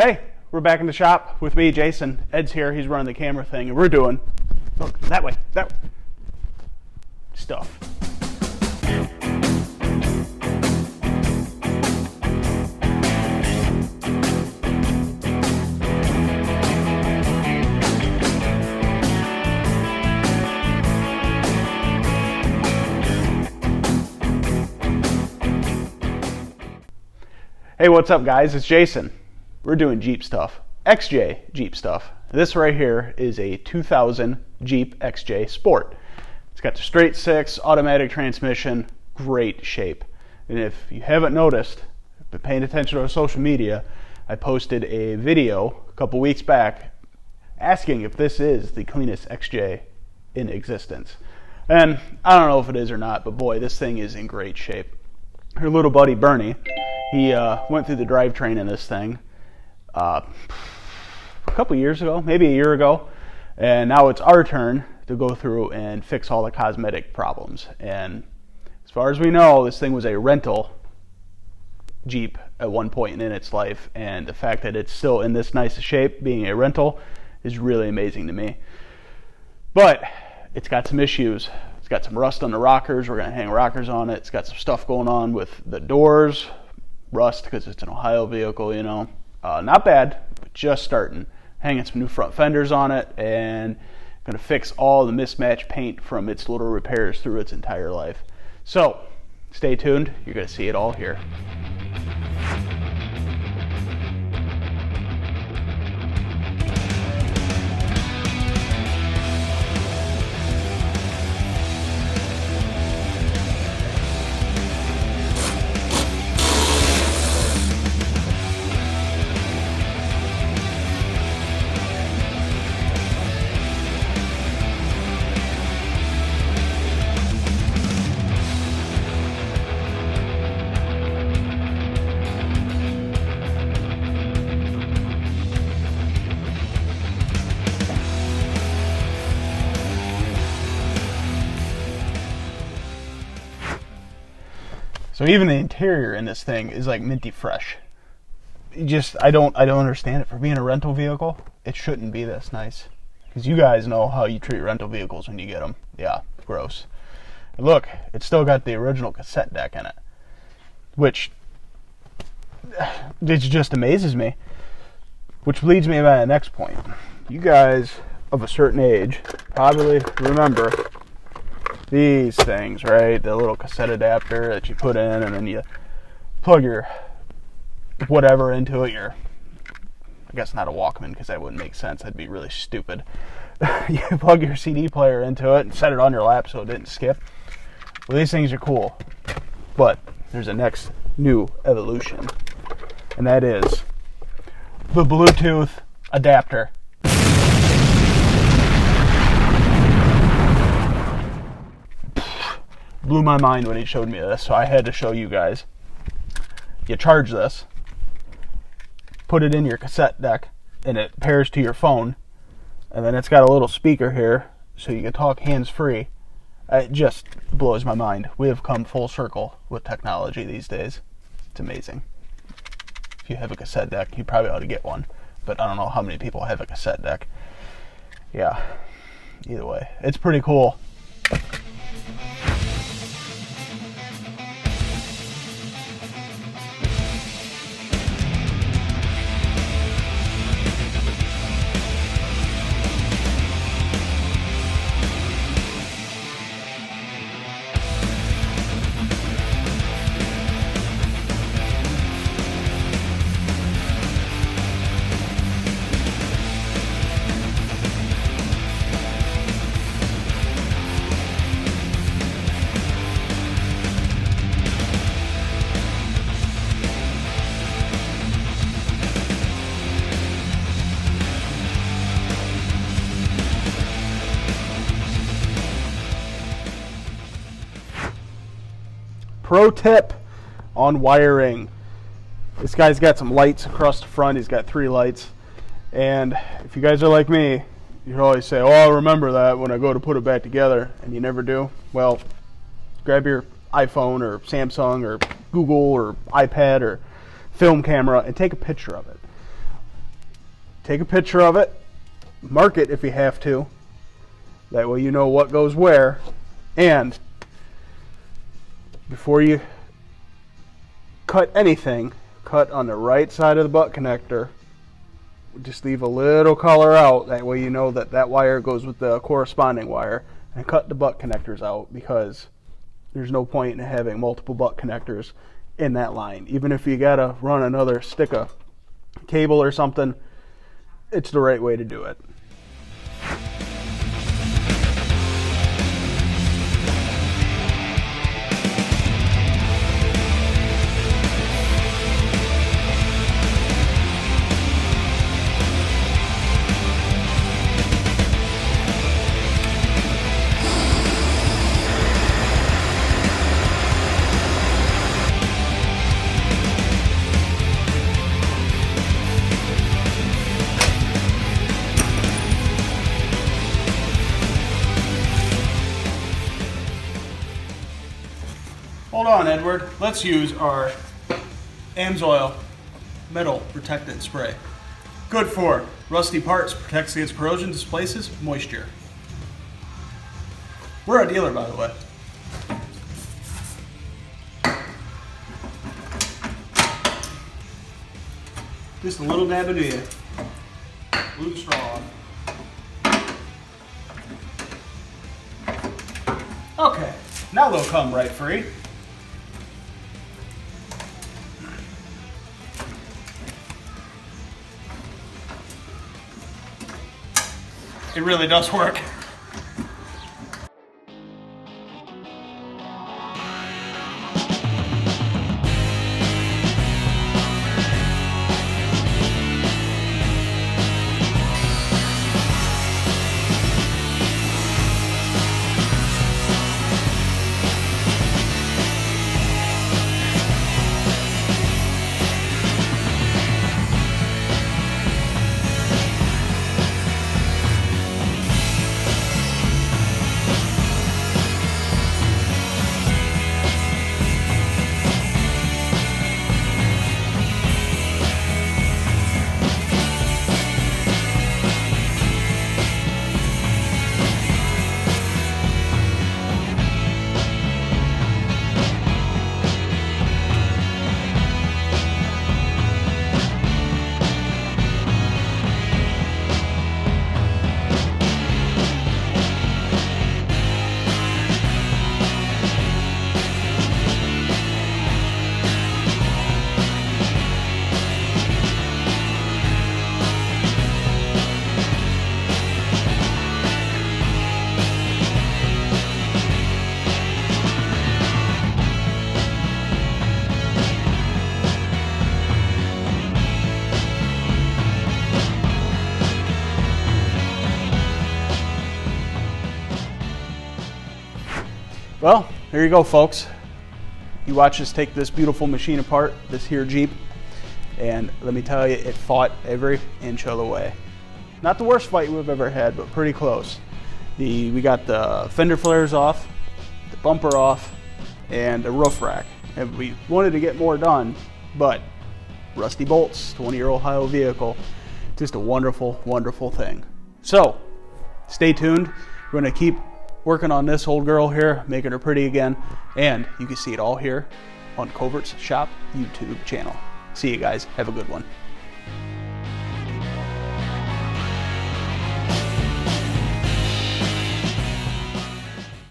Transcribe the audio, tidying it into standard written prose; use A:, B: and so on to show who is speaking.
A: Hey, we're back in the shop with me, Jason. Ed's here, he's running the camera thing, and we're doing, look, that way, stuff. Hey, what's up guys? It's Jason. We're doing Jeep stuff. XJ Jeep stuff. This right here is a 2000 Jeep XJ Sport. It's got the straight six, automatic transmission, great shape. And if you haven't noticed, been paying attention to our social media, I posted a video a couple weeks back asking if this is the cleanest XJ in existence. And I don't know if it is or not, but boy, this thing is in great shape. Her little buddy Bernie, he went through the drivetrain in this thing a couple years ago, maybe a year ago, and now it's our turn to go through and fix all the cosmetic problems. And as far as we know, this thing was a rental Jeep at one point in its life, and the fact that it's still in this nice shape, being a rental, is really amazing to me. But it's got some issues. It's got some rust on the rockers. We're going to hang rockers on it. It's got some stuff going on with the doors. Rust because it's an Ohio vehicle, you know. Not bad, but just starting. Hanging some new front fenders on it and going to fix all the mismatched paint from its little repairs through its entire life. So, stay tuned. You're going to see it all here. So even the interior in this thing is like minty fresh. I don't understand it. For being a rental vehicle, it shouldn't be this nice. Because you guys know how you treat rental vehicles when you get them. Yeah, gross. And look, it's still got the original cassette deck in it, which it just amazes me. Which leads me to my next point. You guys of a certain age probably remember these things, right? The little cassette adapter that you put in, and then you plug your whatever into it. I guess not a Walkman, because that wouldn't make sense. That'd be really stupid. You plug your CD player into it and set it on your lap so it didn't skip. Well, these things are cool, but there's a next new evolution, and that is the Bluetooth adapter. Blew my mind when he showed me this, so I had to show you guys. You charge this, put it in your cassette deck, and it pairs to your phone, and then it's got a little speaker here so you can talk hands-free. It just blows my mind. We have come full circle with technology these days. It's amazing. If you have a cassette deck, you probably ought to get one, but I don't know how many people have a cassette deck. Yeah, either way, it's pretty cool. Pro tip on wiring. This guy's got some lights across the front. He's got 3 lights. And if you guys are like me, you always say, oh, I'll remember that when I go to put it back together, and you never do. Well, grab your iPhone or Samsung or Google or iPad or film camera and take a picture of it. take a picture of it, mark it if you have to. That way you know what goes where. And before you cut anything, cut on the right side of the butt connector. Just leave a little color out. That way you know that that wire goes with the corresponding wire. And cut the butt connectors out, because there's no point in having multiple butt connectors in that line. Even if you gotta run another stick of cable or something, it's the right way to do it. Hold on, Edward. Let's use our AMSOIL metal protectant spray. Good for rusty parts, protects against corrosion, displaces moisture. We're a dealer, by the way. Just a little dab into you. Blue straw. Okay, now they'll come right free. It really does work. Well, there you go, folks. You watch us take this beautiful machine apart, this here Jeep, and let me tell you, it fought every inch of the way. Not the worst fight we've ever had, but pretty close. We got the fender flares off, the bumper off, and the roof rack. And we wanted to get more done, but rusty bolts, 20-year-old Ohio vehicle, just a wonderful, wonderful thing. So, stay tuned. We're going to keep working on this old girl here, making her pretty again, and you can see it all here on Covert's Shop YouTube channel. See you guys. Have a good one.